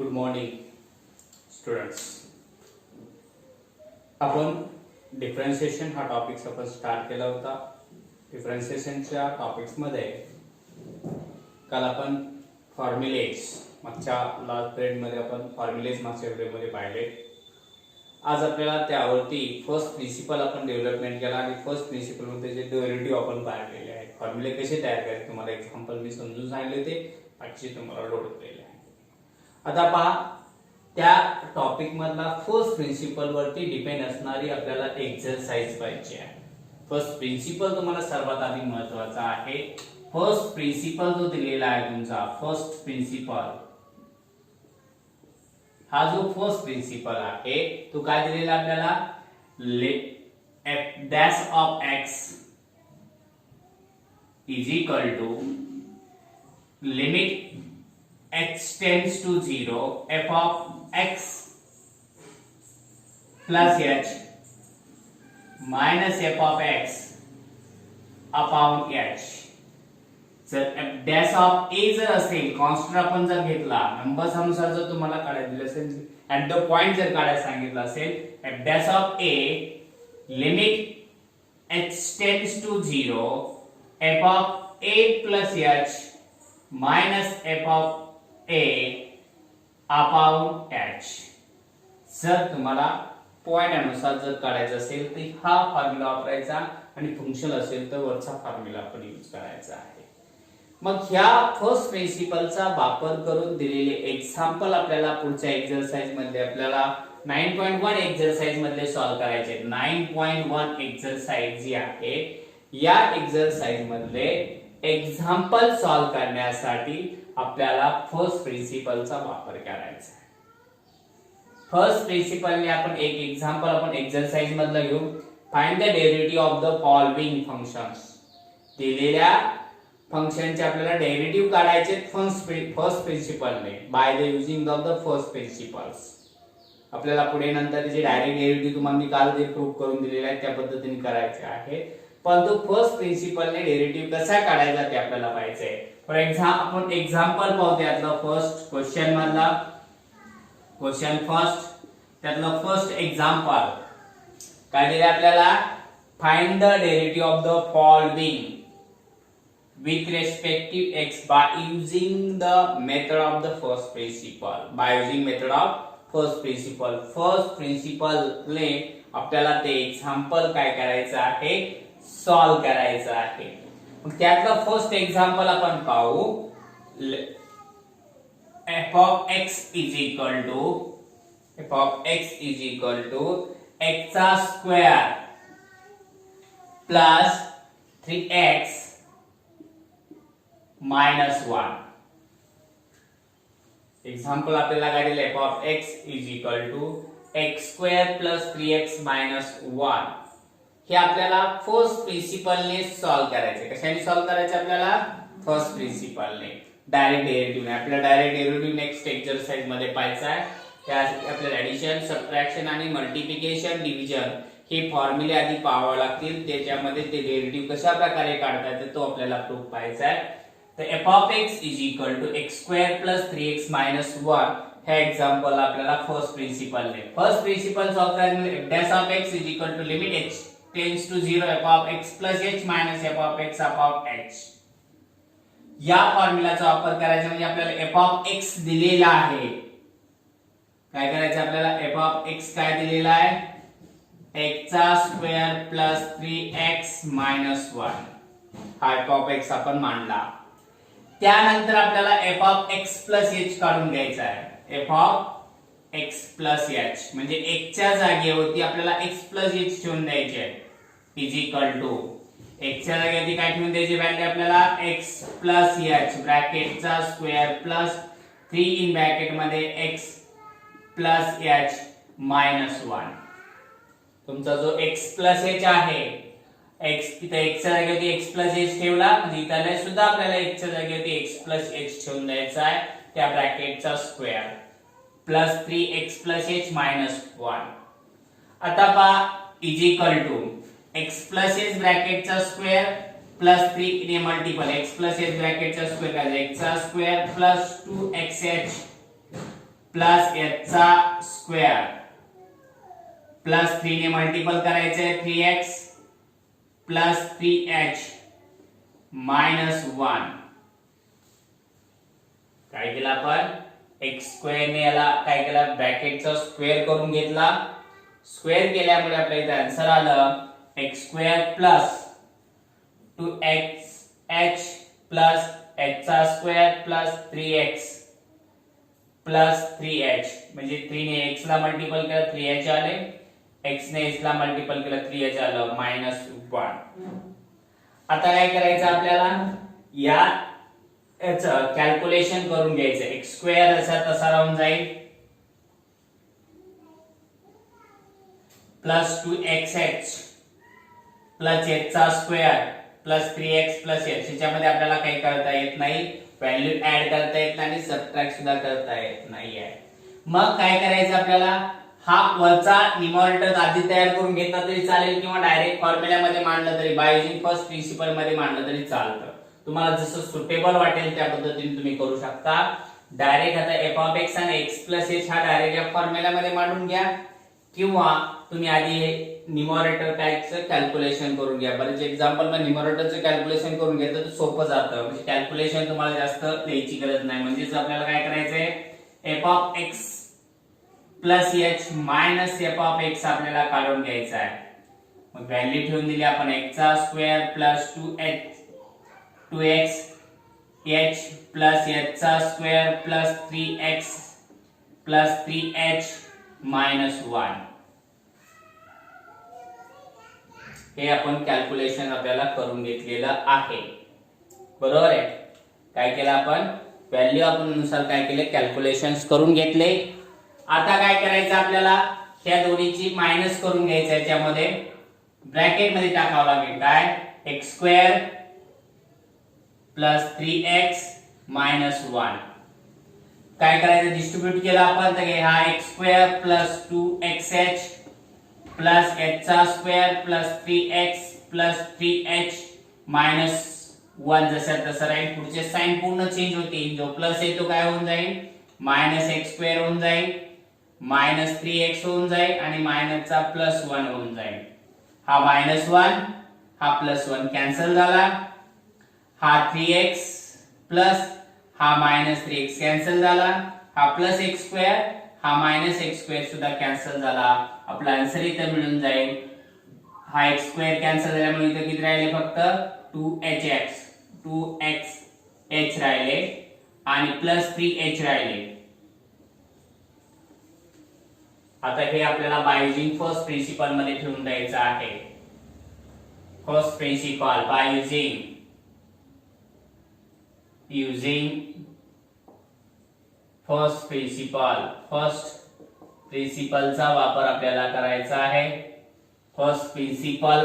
Good morning students. आपण differentiation हा topics आपण स्टार्ट केला होता. डिफरन्शिएशनच्या टॉपिक्समध्ये काल आपण फॉर्म्युलेज मागच्या लास्ट पिरियडमध्ये आपण फॉर्म्युलेज मागच्या पिरियडमध्ये पाहिले. आज आपल्याला त्यावरती फर्स्ट प्रिन्सिपल आपण डेव्हलपमेंट केला आणि फर्स्ट प्रिन्सिपलमध्ये जे डेरिव्हेटिव्ह आपण पाहिलेले आहेत, फॉर्म्युले कसे तयार करायचे तुम्हाला एक्झाम्पल मी समजून सांगितले होते, बाकीचे तुम्हाला लोड केलेले आहे. आता पहा, त्या टॉपिक मधला फर्स्ट प्रिन्सिपल वरती डिपेंड असणारी आपल्याला एक्सरसाइज पाहिजे आहे. फर्स्ट प्रिन्सिपल तुम्हाला सर्वात आधी महत्त्वाचा आहे. फर्स्ट प्रिन्सिपल जो दिलेला आहे तुमचा फर्स्ट प्रिन्सिपल, हा जो फर्स्ट प्रिन्सिपल आहे तो काय दिलेला आपल्याला, f dash of x is equal to limit x tends to 0 f of x plus h minus f of x upon h. जर f dash of a जर असेल, कॉन्स्टंट आपण जर घेतला, नंबर्स अनुसार जर तुम्हाला काढायला दिलं असेल, ऍट द पॉइंट जर काढायला सांगितलं असेल, f dash of a limit h tends to 0 f of a plus h minus f of a upon h. जर तुम्हाला पॉइंट अनुसार जर काढायचं असेल तर हा फॉर्म्युला वापरायचा आणि फंक्शन असेल तर वरचा फॉर्म्युला आपण यूज करायचा आहे. मग ह्या फर्स्ट प्रिन्सिपलचा वापर करून दिलेले एक्झाम्पल आपल्याला पुढच्या एक्सरसाइज मध्ये आपल्याला 9.1 एक्सरसाइज मध्ये सॉल्व्ह करायचे. 9.1 एक्सरसाइज जी आहे, या एक्सरसाइज मध्ये एक्झाम्पल सॉल्व्ह करण्यासाठी आपल्याला फर्स्ट प्रिन्सिपलचा वापर करायचा आहे. फर्स्ट प्रिन्सिपलने आपण एक एक्झाम्पल आपण एक्सरसाइज मधलं घेऊ. Find the derivative of the following functions. दिलेल्या फंक्शनचे आपल्याला डेरिव्हेटिव्ह काढायचे फर्स्ट प्रिन्सिपलने by the using of the first principles. आपल्याला पुढे नंतर त्याचे डायरेक्ट डेरिव्हेटिव्ह तुम्हाला मी काल जे प्रूव्ह करून दिलेले आहे त्या पद्धतीने करायचे आहे, परंतु फर्स्ट प्रिन्सिपलने डेरिव्हेटिव्ह कसा काढायचा ते आपल्याला पाहिजे आहे. फॉर एक्झाम्पल आपण एक्झाम्पल पाहू. त्यातलं फर्स्ट क्वेश्चन मधला क्वेश्चन फर्स्ट, त्यातलं फर्स्ट एक्झाम्पल काय दिले आपल्याला, find the derivative of the following with respective x by using the method of the first principle. By using method of first principle. First principle ने आपल्याला ते example काय करायचं आहे, सॉल्व्ह करायचं आहे. मग त्यातलं फर्स्ट एक्झाम्पल आपण पाहू. f of x is equal to x चा square plus 3x minus 1. Example आपल्याला काय दिले, f of x is equal to x square plus 3x minus 1. हे आपल्याला फर्स्ट प्रिन्सिपलने सॉल्व्ह करायचे. कशाने सॉल्व्ह करायचे आपल्याला, फर्स्ट प्रिन्सिपलने, डायरेक्ट डेरिव्हेटिव्हने. आपल्याला डायरेक्ट डेरिव्हेटिव्ह नेक्स्ट एक्सरसाइज मध्ये पाहायचा आहे. त्यासाठी आपल्याला ऍडिशन, सबट्रॅक्शन आणि मल्टिप्लिकेशन, डिव्हिजन हे फॉर्म्युले आधी पाहावे लागतील. त्याच्यामध्ये ते डेरिव्हेटिव्ह कशा प्रकारे काढता येते तो आपल्याला प्रूव्ह पाहायचा आहे. तर f of x is equal to x square plus 3x minus 1 हे एक्झाम्पल आपल्याला फर्स्ट प्रिन्सिपलने. फर्स्ट प्रिन्सिपल सॉल्व्ह करण्यासाठी f dash of x is equal to limit h tends to 0 f of x plus h minus f of x upon h. या फॉर्म्युलाचा वापर करायचा म्हणजे आपल्याला f of x दिलेला आहे. काय करायचं आपल्याला, f of x काय दिलेला आहे, x चा स्क्वेअर प्लस 3x minus 1. हा f of x आपण मांडला. त्यानंतर आपल्याला f of x plus h काढून घ्यायचा आहे. f of x plus h म्हणजे x च्या जागेवरती आपल्याला x plus h ठेवून द्यायचे आहे. इज इक्वल टू x च्या जागेवरती काय ठेवून द्यायची व्हॅल्यू आपल्याला, x plus h ब्रॅकेटचा स्क्वेअर प्लस 3 इन ब्रॅकेट मध्ये x plus h minus 1. तुमचा जो x plus h आहे, x इथे x च्या जागेवरती x plus h ठेवला म्हणजे इथे सुद्धा आपल्याला x च्या जागेवरती x plus h ठेवून द्यायचा आहे. त्या ब्रॅकेटचा square plus 3x plus h minus 1. आता पहा is equal to x plus h ब्रॅकेटचा स्क्वेअर प्लस 3 ने मल्टिपल x plus h ब्रॅकेटचा स्क्वेअर काय, x चा स्क्वेअर प्लस 2xh प्लस याचा स्क्वेअर प्लस 3 ने मल्टिपल करायचंय 3x प्लस 3h मायनस 1. काय केलं आपण x स्क्वेअर ने याला काय केलं ब्रॅकेटचा स्क्वेअर करून घेतला. स्क्वेअर केल्यामुळे आपल्याला इथे आन्सर आलं x square plus 2xh plus h चा square plus 3x plus 3h म्हणजे 3 ने x ला मल्टिपल केलं 3h आले, x ने h ला मल्टिपल केलं 3h आलं मायनस 1. आता काय करायचं आपल्याला या याचं कॅल्क्युलेशन करून घ्यायचं. x स्क्वेअर असा तसा राहून जाईल प्लस 2xh प्लस h चा square plus 3x plus h. याच्यामध्ये आपल्याला काही करता येत नाही, व्हॅल्यू ऍड करता येत नाही आणि सबट्रॅक्ट सुद्धा करता येत नाहीये. मग काय करायचं आपल्याला हा वरचा न्यूमरेटर आधी तयार करून घेतला तरी चालेल किंवा डायरेक्ट फॉर्म्युल्यामध्ये मांडलं तरी बाय युजिंग फर्स्ट प्रिन्सिपल मध्ये मांडलं तरी चालतं. तुम्हाला जसं सुटेबल वाटेल त्या पद्धतीने तुम्ही करू शकता. डायरेक्ट आता f(x) आणि x+h हा डायरेक्ट या फॉर्म्युल्यामध्ये मांडून घ्या किंवा तुम्ही आधी न्यूमरेटर कायचं कॅल्क्युलेशन करून घ्या. बरेच एक्झाम्पल मध्ये न्यूमरेटरचं कॅल्क्युलेशन करून घेतलं तर सोपं जातं, म्हणजे कॅल्क्युलेशन तुम्हाला जास्त लिहायची गरज नाही. म्हणजेच आपल्याला काय करायचंय f(x) plus h minus f(x) आपल्याला काढून घ्यायचा आहे. मग व्हॅल्यू ठेवून दिली आपण x चा square plus 2x h plus h चा square plus 3x plus 3h minus 1. हे आपण कॅल्क्युलेशन आपल्याला करून घेतलेलं आहे, बरोबर आहे. काय केलं आपण व्हॅल्यू आपण नुसार काय केले कॅल्क्युलेशन्स करून घेतले. आता काय करायचं आपल्याला ह्या दोन्हीची मायनस करून घ्यायचं. याच्यामध्ये ब्रॅकेट मध्ये टाकावं लागेल काय x square plus 3x minus 1. काय करायचं डिस्ट्रीब्यूट केलं आपण तर हा x square plus 2xh plus h चा square plus 3x plus 3h minus 1 जसा तसा राहील. पुढचे साइन पूर्ण चेंज होतील. जो प्लस आहे तो काय होऊन जाईल मायनस x स्क्वेअर होऊन जाईल, मायनस 3x होऊन जाईल आणि मायनस चा प्लस 1 होऊन जाईल. हा मायनस 1 हा प्लस 1 कॅन्सल झाला. हा 3x प्लस हा मायनस 3x कॅन्सल झाला. हा प्लस x स्क्वेअर हा मायनस x स्क्वेअर सुद्धा कॅन्सल झाला. आपला आन्सर इथे मिळून जाईल. हा x स्क्वेअर कॅन्सल झाल्यामुळे इथे किती राहिले फक्त 2x राहिले आणि प्लस 3h राहिले. आता हे आपल्याला बाय युजिंग फर्स्ट प्रिन्सिपल मध्ये ठेवून द्यायचं आहे. First principle by using first प्रिन्सिपलचा वापर आपल्याला करायचा आहे. फर्स्ट प्रिन्सिपल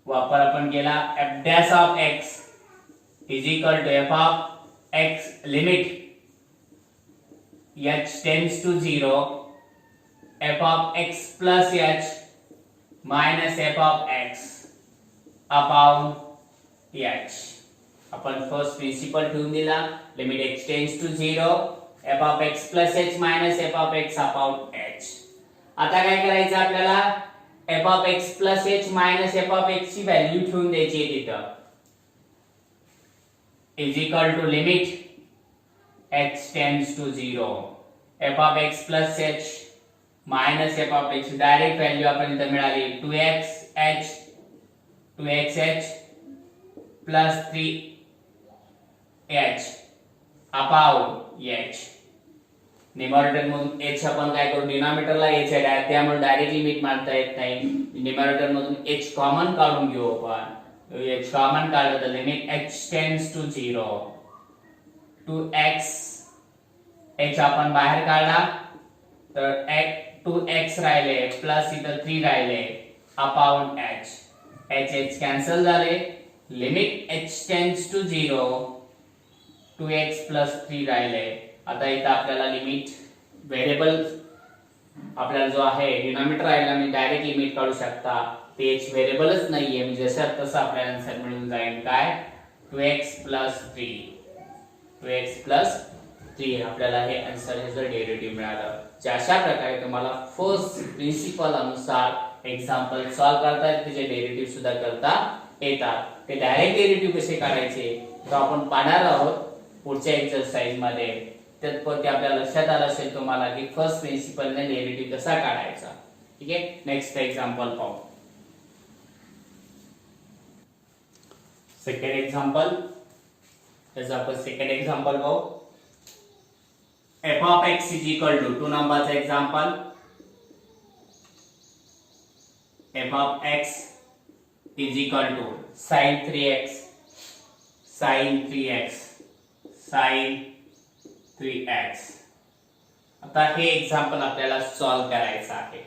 वापर आपण केला f(x) is equal to f(x) limit h tends to 0 f(x) plus h minus f(x) upon h. आपण फर्स्ट प्रिन्सिपल ठेवून दिला limit h tends to 0 f(x) plus h minus f(x) upon h. आता काय करायचं आपल्याला f(x) plus h minus f(x) ची value ठेवून द्यायची आहे तिथं is equal to limit h tends to 0 f(x) plus h minus f(x) direct value आपण इथे मिळाली 2xh plus 3h upon h. Numerator मधून h आपण काय करू डिनॉमिनेटरला h आहे त्यामुळे डायरेक्ट लिमिट मांडता येत नाही. न्यूमरेटर मधून h कॉमन काढून घेऊ आपण. h कॉमन काढलं तर limit h tends to 0 2x h आपण बाहेर काढला तर 2x राहिले प्लस इथं 3 राहिले अपॉन h. h कॅन्सल झाले. Limit h tends to 0 2x plus 3 राहिले. आता इथं आपल्याला लिमिट व्हेरिएबल आपल्याला जो आहे डिनॉमिनेटर राहिला मी डायरेक्ट लिमिट काढू शकता. ते h व्हेरिएबलच नाहीये म्हणजे जसं तसं आपल्याला आन्सर मिळून जाईल काय 2x plus 3. 2x प्लस 3 आपल्याला हे आन्सर ह्याचं डेरिव्हेटिव्ह मिळालं. जे अशा प्रकारे तुम्हाला फर्स्ट प्रिन्सिपल अनुसार एक्झाम्पल सॉल्व्ह करता येतात, त्याचे डेरिव्हेटिव्ह सुद्धा करता येतात. ते डायरेक्ट डेरिव्हेटिव्ह कसे काढायचे तो आपण पाहणार आहोत पुढच्या एक्सरसाइज मध्ये. त्यात आपल्या लक्षात आलं असेल तुम्हाला की फर्स्ट प्रिन्सिपलने डेरिव्हेटिव्ह कसा काढायचा. ठीक आहे, नेक्स्ट एक्झाम्पल पाहू. सेकंड एक्झाम्पल, त्याचं आपण सेकंड एक्झाम्पल पाहू. f of x is equal to 2 नंबरचा example. f of x is equal to sin 3x sin 3x sin 3x. आता हे एक्झाम्पल आपल्याला सॉल्व्ह करायचं आहे.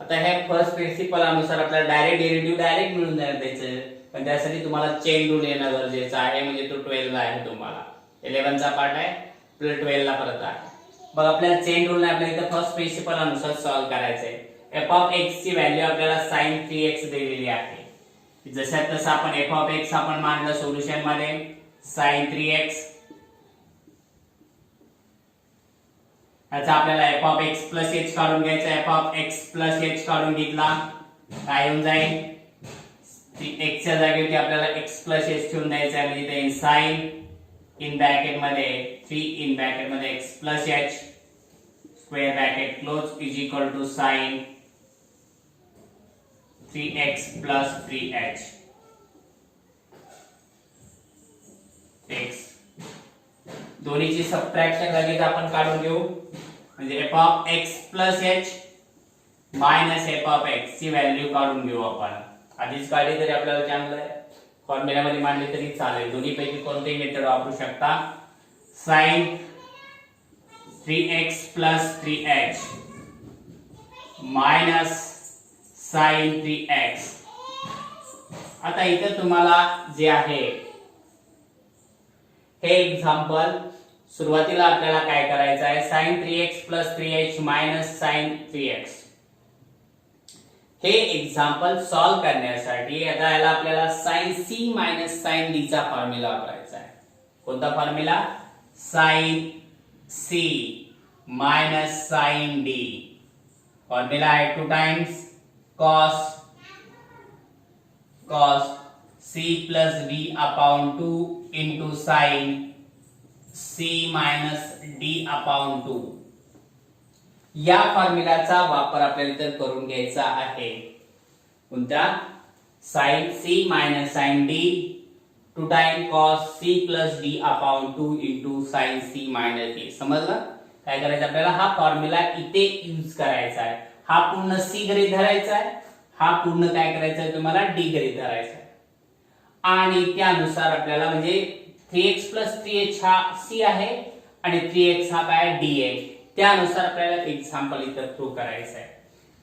आता हे फर्स्ट प्रिन्सिपल अनुसार आपल्याला डायरेक्ट डेरिव्हेटिव्ह डायरेक्ट मिळून द्यायचं, पण त्यासाठी तुम्हाला चेन रूल येणं गरजेचं आहे. म्हणजे तो 12 ला आहे, तुम्हाला 11 चा पार्ट आहे, प्लस 12 ला परत आहे. मग आपल्याला चेन रूल ने आपल्याला इथं फर्स्ट प्रिन्सिपल अनुसार सॉल्व्ह करायचं आहे. f of x ची व्हॅल्यू आपल्याला sin 3x दिलेली आहे. जशात तसं आपण f of x आपण मांडलं सोल्युशन मध्ये sin 3x. याचा आपल्याला f of x plus h काढून घ्यायचा. f of x plus h काढून घेतला काय होऊन जाईल, x च्या जागेवरती आपल्याला x plus h ठेवून द्यायचा आहे. म्हणजे ते sin इन ब्रॅकेट मध्ये 3 इन ब्रॅकेट मध्ये x plus h square bracket close is equal to sin 3x plus 3h x. दोन्हीची सबट्रॅक्शन लगेच आपण काढून घेऊ. म्हणजे f of x plus h minus f of x ची व्हॅल्यू काढून घेऊ आपण. आधीच काढली तरी आपल्याला चांगलं आहे, फॉर्म्युला मध्ये मांडली तरी चालेल. दोन्ही पैकी कोणतेही मेथड वापरू शकता. sin 3x plus 3h minus sin 3x. आता इथे तुम्हाला जे आहे हे एक्झाम्पल सुरुवातीला आपल्याला काय करायचं आहे, sin 3x plus 3h minus sin 3x. हे एक्झाम्पल सॉल्व्ह करण्यासाठी आता याला आपल्याला sin c minus sin d चा फॉर्म्युला वापरायचा आहे. कोणता formula, sin c minus sin d. Formula आहे 2 times cos c plus d upon 2 into sin c minus d upon 2. या फॉर्म्युलाचा वापर आपल्याला इथे करून घ्यायचा आहे. कोणता, sin c minus sin d 2 times cos c plus d upon 2 into sin c minus d. समजलं? काय करायचं आपल्याला, हा फॉर्म्युला इथे यूज करायचा आहे. हा पूर्ण c गृहीत धरायचा आहे, हा पूर्ण काय करायचा आहे तुम्हाला d गृहीत धरायचा आहे. आणि त्यानुसार आपल्याला म्हणजे 3x plus 3h हा c आहे आणि 3x हा काय d आहे. त्यानुसार आपल्याला एक्झाम्पल इथं प्रूव्ह करायचं आहे.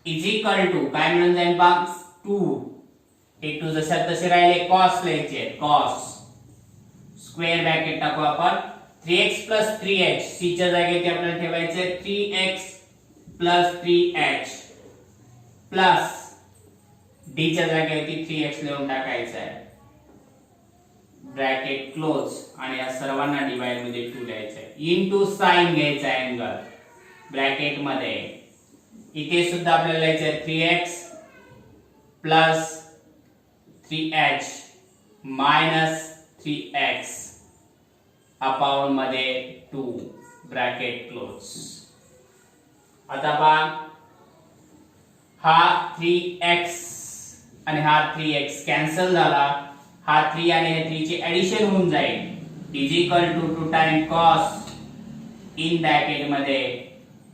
इज इक्वल टू काय मिळून जाईल बघ, 2 हे 2 जशात तसे राहिले, cos लिहायचे, cos स्क्वेअर ब्रॅकेट टाकू आपण 3x plus 3h c च्या जागेवरती आपल्याला ठेवायचे 3x plus 3h plus d च्या जागेवरती 3x लिहून टाकायचं आहे, ब्रॅकेट क्लोज. आणि या सर्वांना डिवाइड मध्ये 2 द्यायचं आहे, इनटू sin घ्यायचा अँगल ब्रॅकेट मध्ये. इथे सुद्धा आपल्याला लिहायचं 3x plus 3h minus 3x upon मध्ये 2 ब्रॅकेट क्लोज. आता पहा, हा 3x आणि हा 3x कॅन्सल झाला. हा 3 आणि हे 3 चे ऍडिशन होऊन जाईल. Is equal to 2 time cos in bracket मध्ये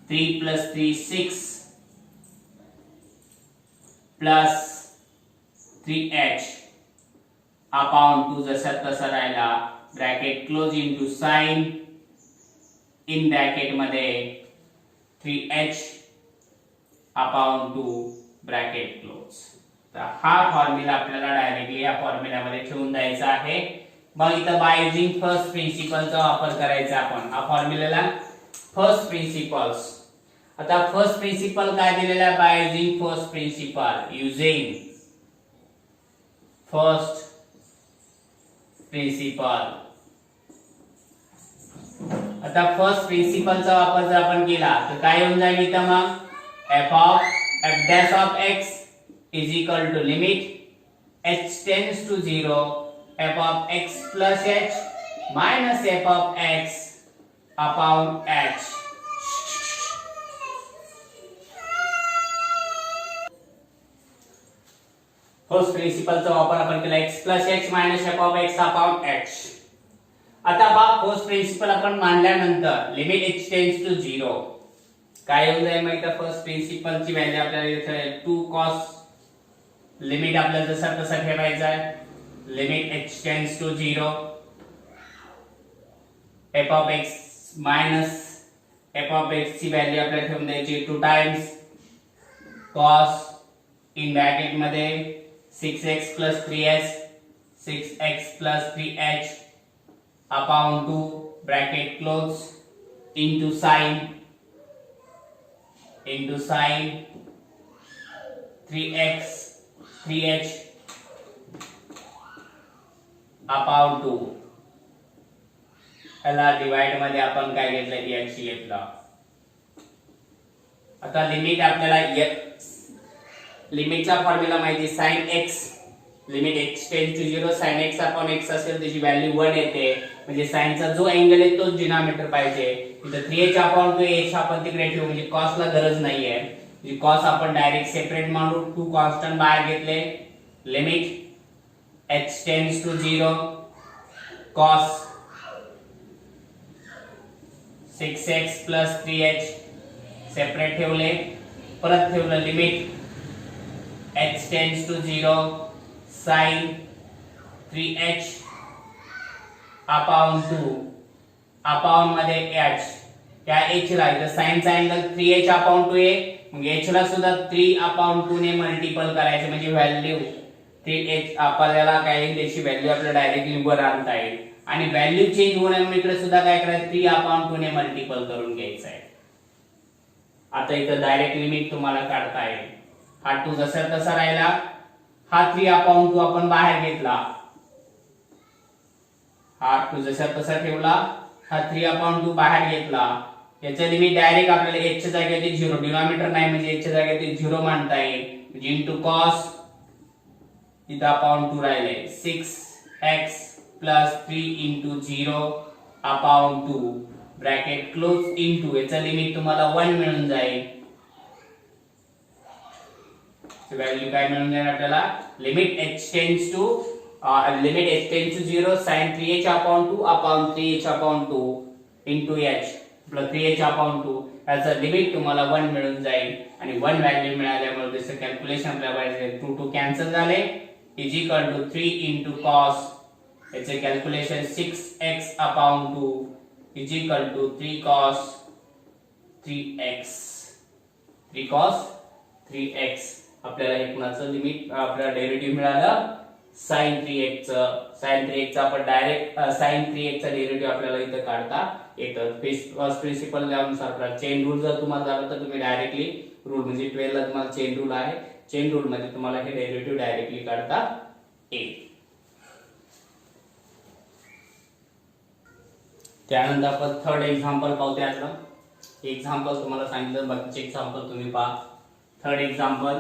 3 plus 3 6 प्लस 3h अपॉन 2 जसा तसा राहिला, bracket close into sin in bracket मध्ये 3h अपॉन 2 ब्रॅकेट क्लोज. तर हा फॉर्म्युला आपल्याला डायरेक्टली या फॉर्म्युला मध्ये ठेवून द्यायचा आहे. मग इथं बाय युजिंग फर्स्ट प्रिन्सिपलचा वापर करायचा आपण. हा फॉर्म्युलाला फर्स्ट प्रिन्सिपल्स. आता फर्स्ट प्रिन्सिपल काय दिलेला आहे, by using first principle, using first principle आता फर्स्ट प्रिन्सिपलचा वापर जर आपण केला तर काय होऊन जाईल इथं मग f dash of x is equal to limit h tends to 0 f of x plus h minus f of x upon h. First प्रिन्सिपलचा वापर आपण केला x plus h minus f of x upon h. आता बा first principal आपण मांडल्यानंतर limit h tends to 0 काय होऊन जाईल माहिती आहे फर्स्ट प्रिन्सिपलची व्हॅल्यू आपल्याला इथे 2 cos लिमिट आपल्याला जसा तसा ठेवायचा आहे limit h tends to 0 f of x minus f of x ची व्हॅल्यू आपल्याला ठेवून द्यायची 2 टाइम्स cos इन ब्रॅकेट मध्ये 6x plus 3s 6x plus 3h upon 2 bracket close into sin 3x 3h upon 2 याला डिवाइड मध्ये आपण काय घेतलं h घेतला. आता लिमिट आपल्याला लिमिटचा फॉर्म्युला माहिती sin x लिमिट x टेंड to 0 sin x upon x असेल त्याची व्हॅल्यू 1 येते म्हणजे sin चा जो अँगल आहे तोच डिनॉमिनेटर पाहिजे. इथे 3h upon 2h आपण तिकडे ठेवू म्हणजे cos ला गरज नाहीये म्हणजे cos आपण डायरेक्ट सेपरेट मांडू 2 कॉन्स्टंट बाहेर घेतले limit h tends to 0 cos 6x plus 3h separate ठेवले परत ठेवलं limit h tends to 0 sin 3h upon 2 upon मध्ये h त्या h ला इथे sin चा अँगल 3h upon 2 आहे मग h ला सुद्धा 3 upon 2 ने मल्टिपल करायचे म्हणजे व्हॅल्यू 3h आपल्याला काय त्याची व्हॅल्यू आपल्याला डायरेक्टली वर आणता येईल आणि व्हॅल्यू चेंज होण्यामुळे इकडे सुद्धा काय करायचं 3 upon 2 ने मल्टिपल करून घ्यायचं आहे. आता इथं डायरेक्ट लिमिट तुम्हाला काढता येईल हा 2 जसा तसा राहिला हा 3 upon 2 आपण बाहेर घेतला हा 2 जसा तसा ठेवला हा 3 upon 2 बाहेर घेतला याचे लिमिट डायरेक्ट आपल्याला h च्या जागेवरती 0 डिनॉमिनेटर नाही म्हणजे h च्या जागेवरती 0 मांडता येईल म्हणजे इनटू cos इथं upon 2 राहिले 6x plus 3 into 0 upon 2 bracket close into याचा लिमिट तुम्हाला 1 मिळून जाईल व्हॅल्यू काय मिळून जाईल आपल्याला limit h tends to 0 sin 3h upon 2 upon 3h upon 2 into h plus 3h upon 2 याचा लिमिट तुम्हाला 1 मिळून जाईल आणि 1 व्हॅल्यू मिळाल्यामुळे त्याचं कॅल्क्युलेशन आपल्याला पाहिजे 2 2 कॅन्सल झाले is equal to 3 into cos याचे calculation 6x upon 2 is equal to 3 cos 3x आपल्याला हे कुणाचं लिमिट आपल्याला डेरिव्हेटिव्ह मिळालं sin 3x चा आपण डायरेक्ट sin 3x चा डेरिव्हेटिव्ह आपल्याला इथे काढता येतं फर्स्ट प्रिन्सिपल नुसार आपल्याला चेन रूल जर तुम्हाला झालं तर तुम्ही डायरेक्टली रूल म्हणजे 12 ला तुम्हाला चेन रूल आहे चेन रूल मध्ये तुम्हाला हे डेरिव्हेटिव्ह डायरेक्टली काढता येईल. त्यानंतर आपण थर्ड एक्झाम्पल पाहू त्यातलं एक्झाम्पल तुम्हाला सांगितलं बाकीचे एक्झाम्पल तुम्ही पहा. Third example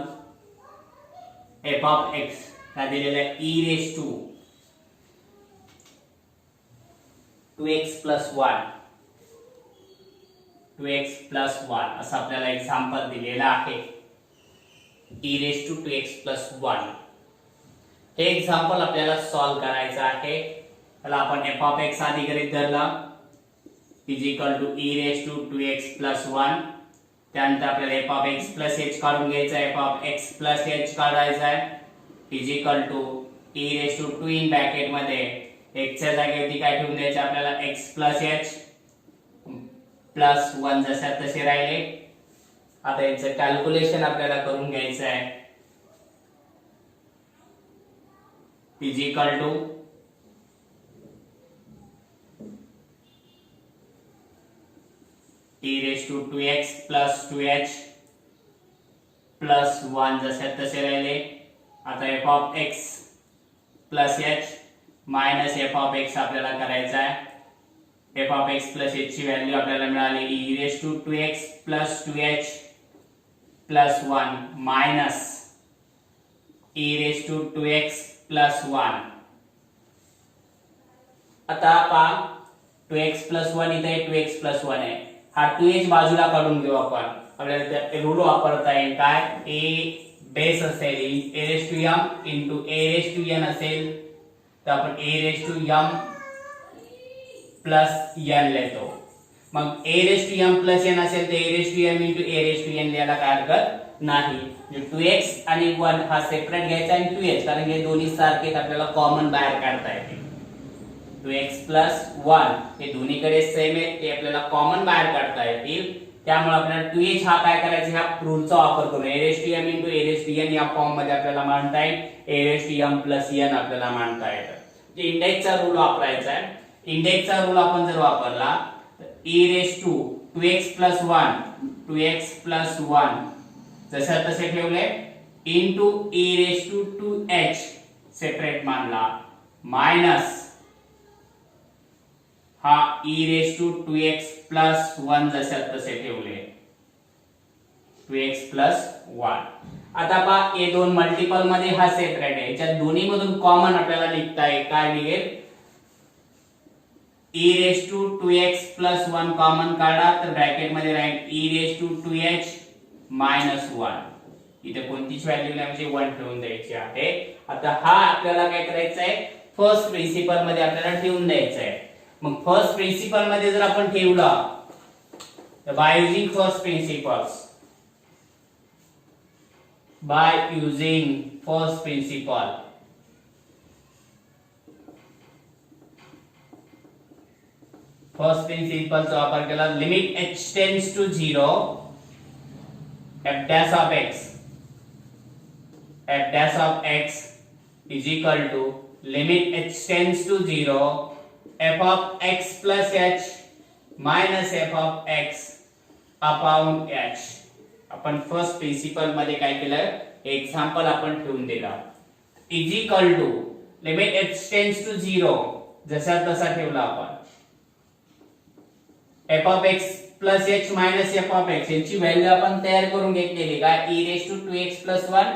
f of x हा दिलेला आहे e raised to 2x plus 1 असं आपल्याला एक्झाम्पल दिलेला आहे e raised to 2x plus 1 हे एक्झाम्पल आपल्याला सॉल्व करायचं आहे. त्याला आपण f of x आधी गृहीत धरला is equal to e raised to 2x plus 1 त्यानंतर आपल्याला f of x plus h काढून घ्यायचा आहे f of x plus h काढायचा आहे is equal to e raised to 2 in bracket मध्ये x च्या जागेवरती काय ठेवून द्यायचं आपल्याला x plus h plus 1 जसे तसे राहिले. आता याचं कॅल्क्युलेशन आपल्याला करून घ्यायचं आहे is equal to e raised to 2x plus 2h plus 1 जसे तसे राहिले. आता f of x plus h minus f of x आपल्याला करायचा आहे f of x plus h ची व्हॅल्यू आपल्याला मिळाली e raise to 2x plus 2h plus 1 minus e raise to 2x plus 1. आता पहा 2x प्लस 1 इथे 2x प्लस 1 आहे. हा 2h बाजूला काढून घेऊ आपण. आपल्याला रूल वापरता येईल काय a बेस असेल a raise to m into a raise to n असेल तर आपण a raise to m plus n लिहितो. मग a raise to m plus n असेल तर a raise to m into a raise to n लिहायला काय हरकत नाही. 2x आणि 1 हा सेपरेट घ्यायचा आणि 2h कारण हे दोन्ही सारखेच आपल्याला कॉमन बाहेर काढता येते. 2x प्लस 1 हे दोन्हीकडे सेम आहे ते आपल्याला कॉमन बाहेर काढता येतील. त्यामुळे आपल्याला 2h हा काय करायचा ह्या रूलचा वापर करून a raise to m into a raise to n या फॉर्म मध्ये आपल्याला मांडता येईल. a raise to m plus n आपल्याला मांडता येतं. इंडेक्सचा रूल वापरायचा आहे. इंडेक्सचा रूल आपण जर वापरला तर e raise to 2x plus 1 2x plus 1 जसे तसे ठेवले into e raise to 2h separate मानला मायनस हा e raise to 2x plus 1 जसे तसे ठेवले 2x प्लस 1. आता पहा हे दोन मल्टिपल मध्ये हा सेपरेट आहे. याच्यात दोन्ही मधून कॉमन आपल्याला लिखता येईल. काय निघेल e raise to 2x plus 1 common काढा तर ब्रॅकेट मध्ये राहील e raise to 2h minus 1. इथे कोणतीच व्हॅल्यू नाही म्हणजे 1 ठेवून द्यायची आहे. आता हा आपल्याला काय करायचं आहे फर्स्ट प्रिन्सिपल मध्ये आपल्याला ठेवून द्यायचं आहे. मग फर्स्ट प्रिन्सिपल मध्ये जर आपण ठेवलं तर by using first principles first प्रिन्सिपलचा वापर केला limit h tends to 0 f dash of x is equal to limit h tends to 0 f of x plus h minus f of x upon h. आपण first principal मध्ये काय केलं example आपण ठेवून दिला is equal to limit h tends to 0 जसा तसा ठेवला आपण f of x plus h minus f of x यांची व्हॅल्यू आपण तयार करून घेतलेली काय e raise to 2x plus 1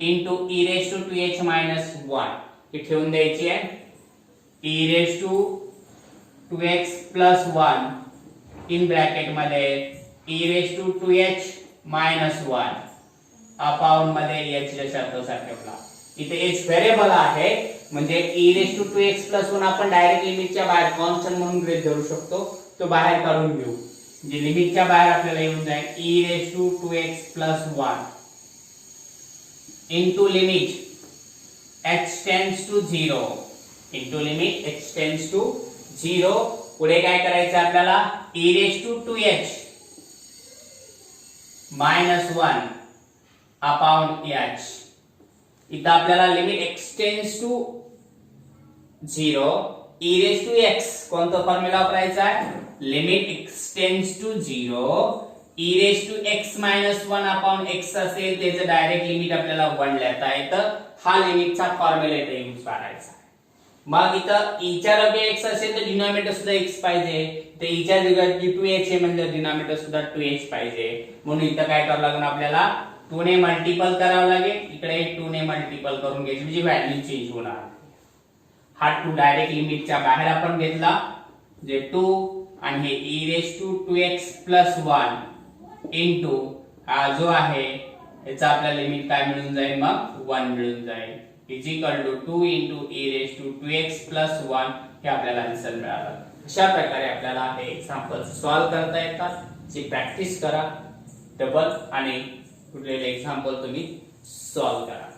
into e raise to 2h minus 1 ही ठेवून द्यायची आहे. e raise to 2x plus 1 in bracket मध्ये e raise to 2h minus 1 upon मध्ये h जसा तसा ठेवला. इथे h व्हेरिएबल आहे म्हणजे e raise to 2x plus 1 आपण डायरेक्ट लिमिटच्या बाहेर कॉन्स्टंट म्हणून गृहीत धरू शकतो. तो बाहेर काढून घेऊ म्हणजे लिमिटच्या बाहेर आपल्याला येऊन जाईल e raise to 2x plus 1 into limit h tends to 0 into limit h tends to 0 पुढे काय करायचं आपल्याला e raised to 2h minus 1 upon h. इथं आपल्याला limit x tends to 0 e raised to x कोणता फॉर्म्युला वापरायचा आहे limit x tends to 0 e raised to x minus 1 upon x असेल त्याचं डायरेक्ट लिमिट आपल्याला 1 लिहिता येतं. हा लिमिटचा फॉर्म्युला इथे यूज करायचा आहे. मग इथं e च्या जागी x असेल तर डिनॉमिनेटर सुद्धा x पाहिजे. तर e च्या जागी 2h आहे म्हणजे डिनॉमिनेटर सुद्धा 2h पाहिजे. म्हणून इथं काय करावं लागेल आपल्याला 2 ने मल्टिपल करावं लागेल. इकडे 2 ने मल्टिपल करून घ्यायची म्हणजे व्हॅल्यू चेंज होणार. हा 2 डायरेक्ट लिमिटच्या बाहेर आपण घेतला जे 2 आणि हे e raised to 2x plus 1 into हा जो आहे याचा आपल्याला लिमिट काय मिळून जाईल मग 1 मिळून जाईल is equal to 2 into e raised to 2x plus 1 हे आपल्याला आन्सर मिळाला. अशा प्रकारे आपल्याला हे एक्झाम्पल सॉल्व्ह करता येतात. ची प्रॅक्टिस करा डबल आणि कुठलेले एक्झाम्पल तुम्ही सॉल्व्ह करा.